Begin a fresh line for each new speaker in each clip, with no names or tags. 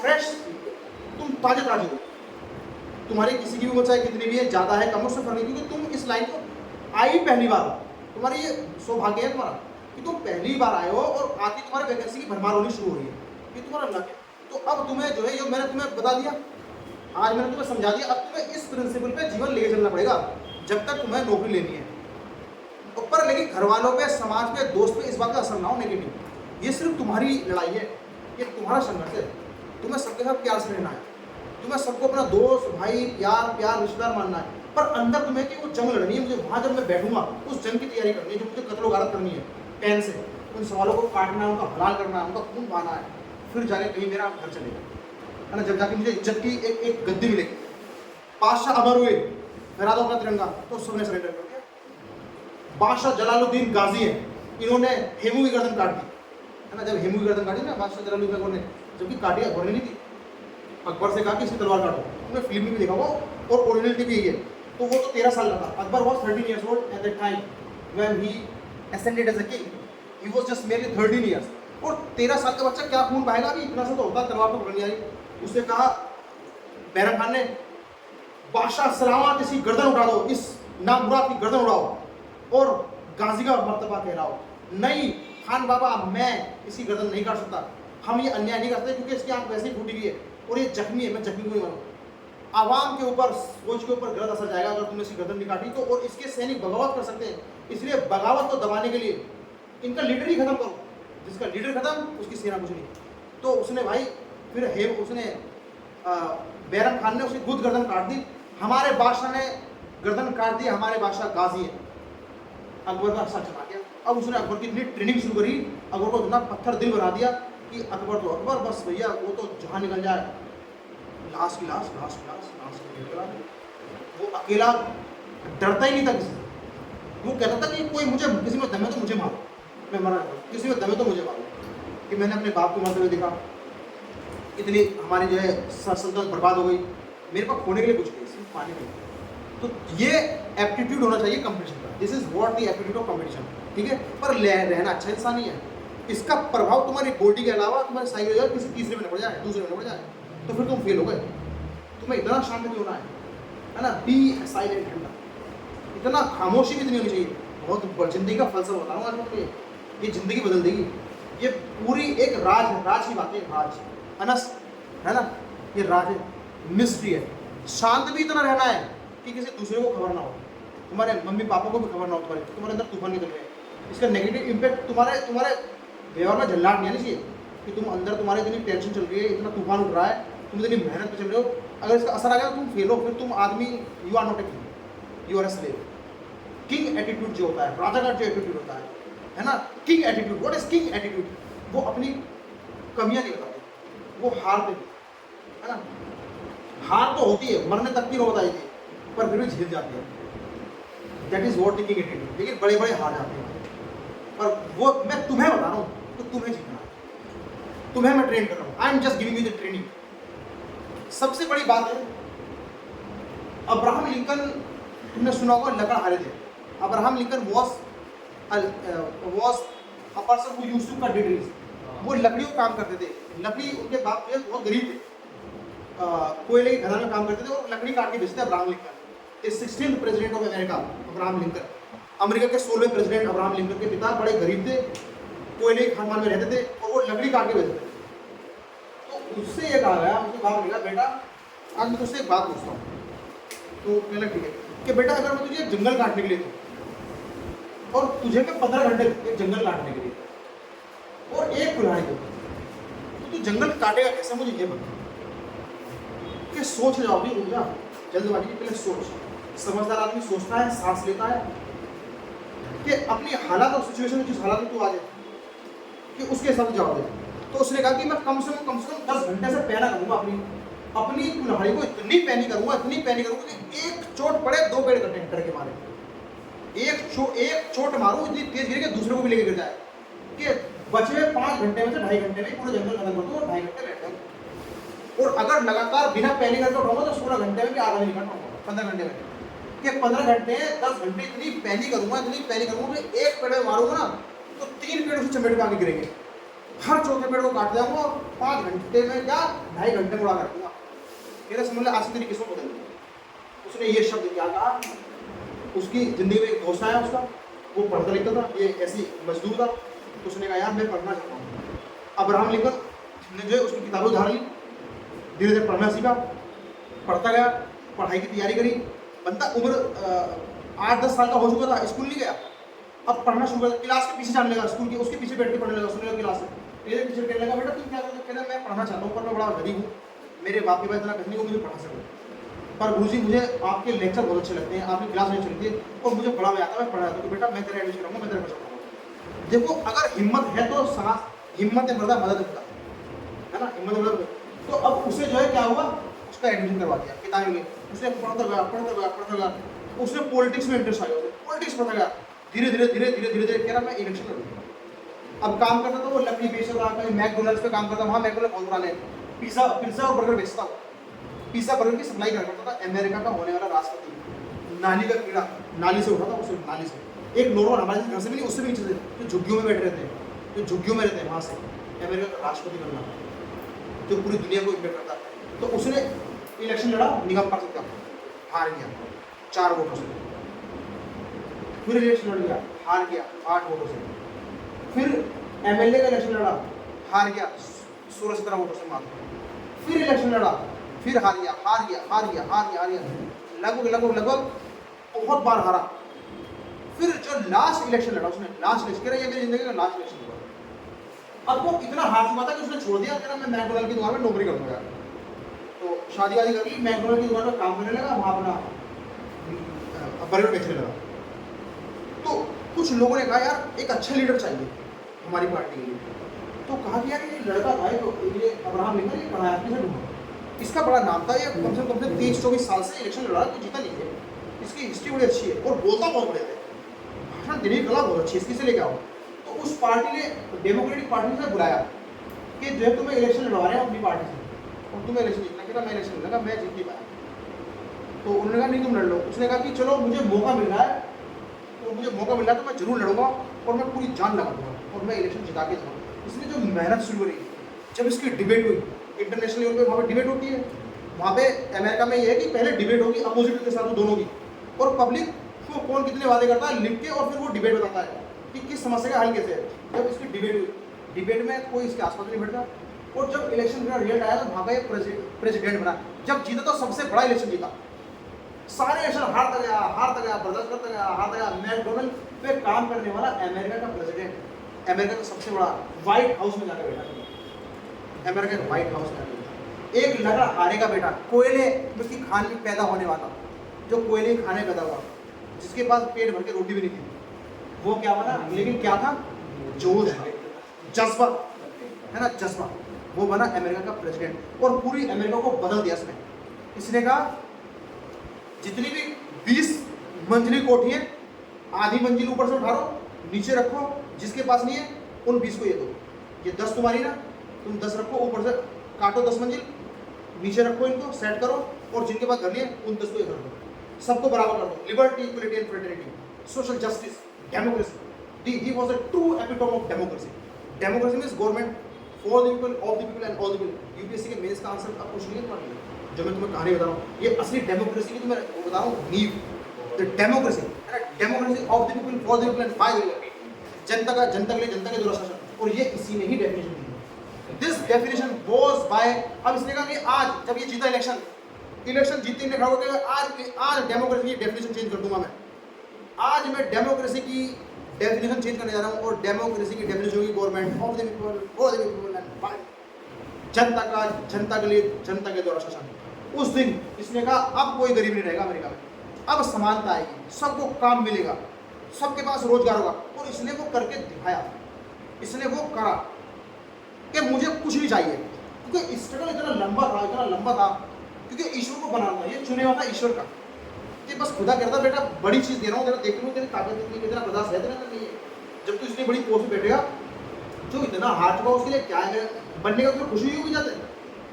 Fresh, तुम ताजे ताजे हो। तुम्हारी किसी की भी उम्र चाहे कितनी भी है, ज़्यादा है कम, उससे फर्क नहीं, क्योंकि तुम इस लाइन को आई पहली बार हो। तुम्हारी ये सौभाग्य है तुम्हारा कि तुम पहली बार आए हो और आके तुम्हारे वैकेंसी की भरमार होनी शुरू हो रही है, ये तुम्हारा लक है। तो अब तुम्हें जो है, जो मैंने तुम्हें बता दिया, आज मैंने तुम्हें समझा दिया, अब तुम्हें इस प्रिंसिपल पे जीवन लेके चलना पड़ेगा जब तक तुम्हें नौकरी लेनी है। ऊपर लेकिन घर वालों पे, समाज पे, दोस्त पे इस बात का असर ना हो नेगेटिव। ये सिर्फ तुम्हारी लड़ाई है, ये तुम्हारा संघर्ष है। तुम्हें सबके साथ प्यार से रहना है, तुम्हें सबको अपना दोस्त, भाई, प्यार रिश्तेदार मानना है, पर अंदर तुम्हें कि वो जंग लड़नी है। मुझे वहाँ जब मैं बैठूंगा उस जंग की तैयारी करनी है, जो मुझे कत्ल गारत करनी है पेन से। उन सवालों को काटना है, उनका हलाल करना है, उनका खून बहाना है, फिर जाके कहीं मेरा घर चलेगा, है ना। जब जाके मुझे इज्जत की एक गद्दी मिलेगी। बादशाह अमर हुए, फहरा दो अपना तिरंगा, तो सबने सरेंडर कर दिया। बादशाह जलालुद्दीन गाजी है, इन्होंने हेमू की गर्दन काट दी, है ना। जब हेमू की गर्दन काटी ना बादशाह जलालुद्दीन अकबर ने, जबकि काटी अकबर ने नहीं थी, अकबर से कहा कि इसकी तलवार काटो। हमने फिल्म में भी देखा वो, और ओरिजिनलिटी भी यही है। तो वो तो 13 साल का था। Akbar was 13 years old at that time when he ascended as a king. He was just merely 13 years. और 13 साल का बच्चा क्या खून बहाएगा, अभी इतना सा तो होता, तलवार तो पकड़नी आई। उसने कहा, बैरम खान ने, बादशाह सलामत इसकी गर्दन उठा दो, इस नामुराद की गर्दन उड़ाओ और गाजी का मर्तबा कहलाओ। नहीं खान बाबा, मैं इसकी गर्दन नहीं काट सकता, हम ये अन्याय नहीं करते, क्योंकि इसकी आंख वैसे ही फूटी हुई है और ये जख्मी है, मैं जख्मी को नहीं मानूं। आवाम के ऊपर, फौज के ऊपर गलत असर जाएगा अगर तुमने इसकी गर्दन नहीं काटी तो, और इसके सैनिक बगावत कर सकते हैं, इसलिए बगावत को दबाने के लिए इनका लीडर ही खत्म करो, जिसका लीडर खत्म उसकी सेना कुछ नहीं। तो उसने भाई फिर उसने बैरम खान ने उसकी गुद गर्दन काट दी। हमारे बादशाह ने गर्दन काट दी, हमारे बादशाह गाजी है। अकबर का सच चला गया। अब उसने अकबर की इतनी ट्रेनिंग शुरू करी, अकबर को इतना पत्थर दिल बना दिया कि अकबर तो अकबर, बस भैया वो तो जहाँ निकल जाए, लाश की लाश, लाश की लाश, लाश की लाश। वो अकेला डरता ही नहीं था किसी से। वो कहता था कि कोई मुझे, किसी में दम है तो मुझे मारो, मैं मरा नहीं, किसी में दम है तो मुझे मारो। कि मैंने अपने बाप को मरते हुए देखा, इतनी हमारी जो है सल्तनत बर्बाद हो गई, मेरे पास खोने के लिए कुछ नहीं, सिर्फ पानी नहीं। तो ये एप्टीट्यूड होना चाहिए कंपटीशन का। This is what the aptitude of competition, ठीक है। पर रहना अच्छा इंसान ही है। इसका प्रभाव तुम्हारी बॉडी के अलावा तुम्हारे साइकोलॉजी किसी तीसरे में पड़ जाए, दूसरे में पड़ जाए, तो फिर तुम फेल हो गए। तुम्हें इतना शांत क्यों होना है ना। बी साइलेंट, ठंडा, इतना खामोशी भी इतनी होनी चाहिए। बहुत जिंदगी का फलसफा बता रहा हूँ आज, ये जिंदगी बदल देगी। ये पूरी एक राज की बात है, राज अनस, है ना, ये राज है, मिस्ट्री है। शांत भी इतना रहना है कि किसी दूसरे को खबर ना हो, तुम्हारे मम्मी पापा को भी खबर ना हो तुम्हारे अंदर तूफान निकल रहे हैं। इसका नेगेटिव इम्पैक्ट तुम्हारे व्यवहार में झल्लाट नहीं आनी चाहिए कि तुम अंदर, तुम्हारी इतनी टेंशन चल रही है, इतना तूफान उठ रहा है, तुम इतनी मेहनत पे चल रहे हो, अगर इसका असर आ गया तुम फेल हो, फिर तुम आदमी, you are not a king, you are a slave. King attitude जो होता है, राजा का जो एटीट्यूड होता है ना, king attitude. What is king attitude? वो अपनी कमियां नहीं बताते, वो हारते नहीं, है ना। हार तो होती है, मरने तक की रो बताई थी, पर फिर भी झेल जाती है। That is what king attitude. लेकिन बड़े बड़े हार जाते हैं, पर वो मैं तुम्हें बता रहा हूँ, तो तुम्हें जीतना है, तुम्हें मैं ट्रेन कर रहा हूँ। I am just giving you the training. सबसे बड़ी बात है, अब्राहम लिंकन, तुमने सुना होगा लकड़ हारे थे। Abraham Lincoln was a person who used to cut trees. वो लकड़ियों काम करते थे। लकड़ी, उनके बाप जो है बहुत गरीब थे, कोयले की खदान में काम करते थे और लकड़ी काट के बेचते। Abraham Lincoln 16th president of America, Abraham Lincoln. America के 16वें प्रेसिडेंट अब्राहम लिंकन के पिता बड़े गरीब थे, कोयले की खानदान में रहते थे और वो लकड़ी काट के बेचते थे। तो उससे ये कहा गया, मुझे बाप ने कहा, बेटा आज मैं तुझसे एक बात पूछता हूँ। तो कहना ठीक है कि बेटा, अगर मैं तुझे जंगल काटने के लिए दूँ और तुझे मैं 15 घंटे एक जंगल काटने के लिए और एक कुल्हाड़ी दूँ, तो तू जंगल काटेगा कैसे? मुझे ये बता। कि सोच जाओ भी, रुक जा, जल्दबाजी के पहले सोच। समझदार आदमी सोचता है, सांस लेता है कि अपनी हालात और सिचुएशन में जिस हालात में तू आ जाए कि उसके हिसाब से जवाब दे। तो उसने कहा कि मैं कम से कम 10 घंटे से पैना करूँगा, अपनी कुल्हाड़ी को इतनी पैनी करूँगा कि एक चोट पड़े, 2 पेड़ कटे के मारे। एक चोट मारूँ इतनी तेज गिरे कि दूसरे को भी लेके गिर जाए, कि बचे हुए 5 घंटे में से 2.5 घंटे में पूरा जंगल खत्म कर दूँ और 2.5 घंटे बैठ जाऊँ। और अगर लगातार बिना पैनी करके उठाऊंगा तो 16 घंटे में भी आधा नहीं काटूंगा, 15 घंटे में। कि 15 घंटे 10 घंटे इतनी पैनी करूँगा कि एक पेड़ में मारूंगा ना तो 3 पेड़ उसी चमेट में आगे गिरेंगे। हर चौथे पेड़ को काट जाऊंगा, 5 घंटे में क्या 2.5 घंटे में उड़ा कर दूंगा। मेरे समझ में आज तरीके से बदल दिया। उसने ये शब्द क्या कहा, उसकी जिंदगी में एक दोस्त आया उसका, वो पढ़ता लिखता था, ये ऐसी मजदूर था। तो उसने कहा यार मैं पढ़ना चाहता हूँ। अब्राहम लिंकन ने जो है उसकी किताबें उधार ली, धीरे धीरे पढ़ना सीखा, पढ़ता गया, पढ़ाई की तैयारी करी। बंदा उम्र 8-10 साल का हो चुका था, स्कूल नहीं गया, अब पढ़ना शुरू कर, क्लास के पीछे जाने लगा, स्कूल के उसके पीछे बैठ के पढ़ने लगा, सुनने लगा क्लास में। मेरे पीछे कहने लगा बेटा तुम क्या करते हो? कहना मैं पढ़ना चाहता हूँ पर मैं बड़ा गरीब हूँ, मेरे बाप के पास इतना पैसा नहीं, वो मुझे पढ़ा सके, पर गुरुजी मुझे आपके लेक्चर बहुत अच्छे लगते हैं, आपकी क्लास में चलती है और मुझे बड़ा मजा आता है, मैं पढ़ा तो बेटा मैं तेरा एडमिशन करूँगा, मैं तेरा पैसा पढ़ाऊंगा। देखो अगर हिम्मत है तो साहस, हिम्मत है मर्दा मदद होता है ना, हिम्मत मदद। तो अब उसे जो है क्या हुआ, उसका एडमिशन करवा दिया किताबें में, उसने पढ़ता गया पढ़ता गया पढ़ता गया, उसने पॉलिटिक्स में इंटरेस्ट आया, उसे पॉलिटिक्स पढ़ता गया, धीरे धीरे धीरे धीरे धीरे धीरे कह रहा मैं इलेक्शन लड़ूंगा। अब काम करता था वो लकड़ी बेच रहा था, कहीं मैकडोनल्ड्स पे काम करता, वहाँ मैकडोनल्ड बहुत पुराने पिज्जा पिज्जा और बर्गर बेचता था, पिज्जा बर्गर की सप्लाई करता था। अमेरिका का होने वाला राष्ट्रपति, नाली का कीड़ा, नाली से उठा था उसे, नाली से एक नॉर्मल हमारे घर से भी नहीं, उससे भी नीचे से, जो झुग्गियों में बैठे रहते हैं, जो झुग्गियों में रहते हैं, वहाँ से अमेरिका का राष्ट्रपति बनना, जो पूरी दुनिया को इन्वेट करता है। तो उसने इलेक्शन लड़ा निगम पार्षद का, हार गया 4 वोटों से। फिर इलेक्शन लड़ गया, हार गया 8 वोटों से। फिर एमएलए का इलेक्शन लड़ा, हार गया 16-17 वोटों से मात्र। फिर इलेक्शन लड़ा, फिर हार गया हार गया हार गया हार गया हार गया, लगभग बहुत बार हारा। फिर जो लास्ट इलेक्शन लड़ा उसने, लास्ट इलेक्शन कह रहा ये मेरी जिंदगी का लास्ट इलेक्शन हुआ। अब वो इतना हार चुका था कि उसने छोड़ दिया, कह रहा मैं मैकडोनल्ड की दुकान में नौकरी करूंगा। तो शादी वादी कर ली, मैकडोनल्ड की दुकान में काम करने लगा, वहाँ अपना बर्गर बेचने लगा। तो कुछ लोगों ने कहा यार एक अच्छा लीडर चाहिए हमारी पार्टी के लिए। तो कहा कि यार ये लड़का था, ये अब्राहम लिंकन, ये पढ़ाया किसे ढूंढा, इसका बड़ा नाम था, ये कम से कम 23-24 साल से इलेक्शन लड़ा, तो जीता नहीं है, इसकी हिस्ट्री बड़ी अच्छी है और बोलता बहुत बढ़िया है, भाषण देने की कला बहुत अच्छी है, इसकी से लेके आओ। तो उस पार्टी ने, डेमोक्रेटिक पार्टी ने बुलाया कि जो है तुम्हें इलेक्शन लड़वा रहे हैं अपनी पार्टी से और तुम्हें इलेक्शन जीतना। कहता मैं इलेक्शन लगा, मैं जीत नहीं पाया। तो उन्होंने कहा नहीं तुम लड़ लो। उसने कहा कि चलो मुझे मौका मिल रहा है, तो मुझे मौका मिल रहा है तो मैं जरूर लड़ूंगा और मैं पूरी जान लगा दूंगा और मैं इलेक्शन जिता के जाऊँगा। इसने जो मेहनत शुरू करी, जब इसकी डिबेट हुई इंटरनेशनल लेवल पे, वहाँ पे डिबेट होती है, वहाँ पे अमेरिका में ये है कि पहले डिबेट होगी अपोजिट के साथ दोनों की, और पब्लिक को कौन कितने वादे करता है लिख के, और फिर वो डिबेट बताता है कि किस समस्या का हल कैसे है। जब इसकी डिबेट हुई, डिबेट में कोई इसके आसपास नहीं बैठता, और जब इलेक्शन का रिजल्ट आया तो वहाँ का एक प्रेसिडेंट बना। जब जीता तो सबसे बड़ा इलेक्शन जीता, सारे इलेक्शन हारता गया, बर्दाश्त करता गया, हारता गया। मैकडोनल्ड पे काम करने वाला अमेरिका का प्रेसिडेंट, अमेरिका का सबसे बड़ा, व्हाइट हाउस में जाकर बैठा, अमेरिका के व्हाइट हाउस में। एक लगा हारेगा बेटा, कोयले उसकी खान में पैदा होने वाला, जो कोयले खाने पैदा हुआ, जिसके पास पेट भर के रोटी भी नहीं थी, वो क्या बना, लेकिन क्या था, जोश, जज्बा है ना, जज्बा, वो बना अमेरिका का प्रेसिडेंट और पूरी अमेरिका को बदल दिया इसने। इसने कहा जितनी भी 20 मंजिली कोठी है, आधी मंजिल ऊपर से उठा लो, नीचे रखो, जिसके पास नहीं है उन 20 को ये दो, ये 10 तुम्हारी ना, तुम 10 रखो, ऊपर से काटो 10 मंजिल, नीचे रखो, इनको सेट करो, और जिनके पास घर नहीं है उन 10 को ये कर दो, सबको बराबर कर दो। Liberty, equality and fraternity, social justice, democracy. He was a true epitome of democracy. Democracy means government for the people, of the people and all the people. UPSC के मेंस का आंसर अब कुछ नहीं है तुम्हारे लिए, जो मैं तुम्हें कहानी बता रहा हूँ, ये असली डेमोक्रेसी की तुम्हें बता रहा हूँ नींव। द डेमोक्रेसी है ना, democracy of the people, for the people and by the people, जनता का, जनता के लिए, जनता के द्वारा शासन। और ये इसी ने ही डेफिनेशन दी। दिस डेफिनेशन वाज बाय, अब इसने कहा कि आज जब ये जीता इलेक्शन जीतने ने कहा कि आज डेमोक्रेसी की डेफिनेशन चेंज कर दूंगा मैं, आज मैं डेमोक्रेसी की डेफिनेशन चेंज करने जा रहा हूँ, और डेमोक्रेसी की डेफिनेशन होगी government of the people, for the people and by, जनता का, जनता के लिए, जनता के द्वारा शासन। उस दिन इसने कहा अब कोई गरीब नहीं रहेगा अमेरिका में, अब समानता आएगी, सबको काम मिलेगा, सबके पास रोजगार होगा। और इसने वो करके दिखाया, इसने वो करा कि मुझे कुछ नहीं चाहिए, क्योंकि स्ट्रगल इतना लंबा था, क्योंकि ईश्वर को बनाना था, ये चुने हुआ था ईश्वर का, कि बस खुदा कहता बेटा बड़ी चीज़ दे रहा हूँ, तेरा देख लूँ, तेरी ताकत इतनी, कितना बर्दाश्त है तेरा नहीं है। जब तू इतनी बड़ी पोस्ट में बैठेगा, जो इतना हार चुका उसके लिए क्या है बनने का, तुम्हें खुशी भी जाते हैं,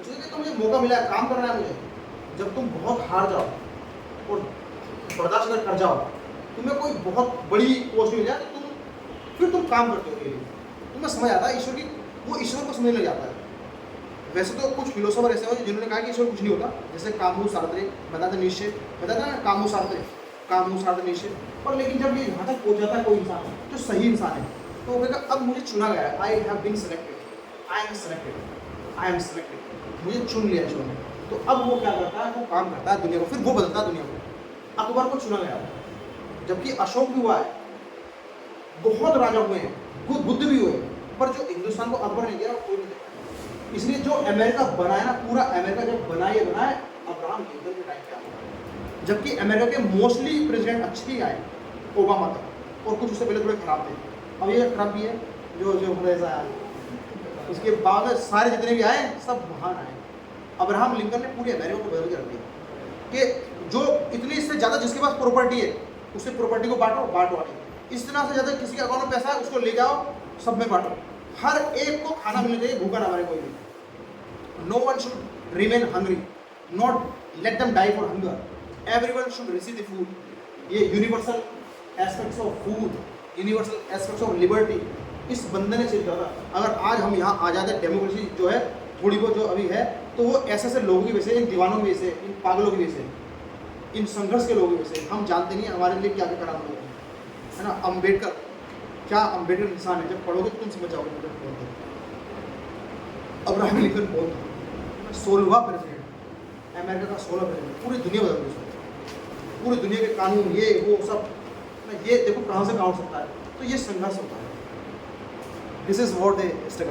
उसके तो मुझे मौका मिला है, काम करना है मुझे। जब तुम बहुत हार जाओ और बर्दाश्त कर जाओ, तुम्हें कोई बहुत बड़ी पोस्ट मिल जाए, तो फिर तुम काम करते हो, तुम्हें समझ आता है ईश्वर की वो ईश्वर को समझने लग जाता है। वैसे तो कुछ फिलोसोफर ऐसे हो जिन्होंने कहा कि ईश्वर कुछ नहीं होता, जैसे कामू सार्त्रे, बताते नीचे बताता ना कामू सार्त्रे नीचे। पर लेकिन जब ये यहाँ तक पहुँच जाता है कोई इंसान जो सही इंसान है, तो वो कहेगा अब मुझे चुना गया है, I have been selected, I am selected, मुझे चुन लिया ईश्वर ने। तो अब वो क्या करता है, वो काम करता है दुनिया को, फिर वो बदलता है दुनिया को। अकबर को चुना गया, जबकि अशोक भी हुआ है, बहुत राजा हुए हैं, खुद बुद्ध भी हुए, पर जो हिंदुस्तान को अकबर ने दिया कोई नहीं देखा। इसलिए जो अमेरिका बनाया ना, पूरा अमेरिका जब बनाया अब्राहम लिंकन के टाइम पे आया, जबकि अमेरिका के मोस्टली प्रेसिडेंट अच्छे ही आए, ओबामा तक, और कुछ उससे पहले थोड़े खराब थे। अब ये ट्रम्प भी है जो ऐसा आया, उसके बाद सारे जितने भी आए सब महान आए। अब्राहम लिंकन ने पूरी अमेरिका को बदल के रख दिया कि जो इतनी इससे ज़्यादा जिसके पास प्रॉपर्टी है उससे प्रॉपर्टी को बांटो नहीं, इस तरह से ज़्यादा किसी के अकाउंट में पैसा है उसको ले जाओ, सब में बांटो, हर एक को खाना मिलना चाहिए, भूखा ना मरे कोई भी। No one should remain hungry, not let them die for hunger, everyone should receive the food. ये universal aspects of food, universal aspects of liberty, इस बंदे ने चेंज करा। अगर आज हम यहाँ आ जाते, डेमोक्रेसी जो है थोड़ी बहुत जो अभी है, तो वो ऐसे ऐसे लोगों की वजह से, इन दीवानों की वजह से, इन पागलों की वजह से, इन संघर्ष के लोगों की वजह से। हम जानते नहीं हमारे लिए क्या क्या करा हम लोगों ने, है ना। अम्बेडकर, क्या अम्बेडकर इंसान है, जब पढ़ोगे तो तुम समझ जाओगे अम्बेडकर कौन था। अब्राहम लिंकन कौन था, 16वां प्रेसिडेंट, अमेरिका का 16वां प्रेसिडेंट, पूरी दुनिया बदल गई, पूरी दुनिया के कानून ये वो सब, ये देखो कहाँ से कहाँ हो सकता है। तो ये संघर्ष होता है, this is what they struggle.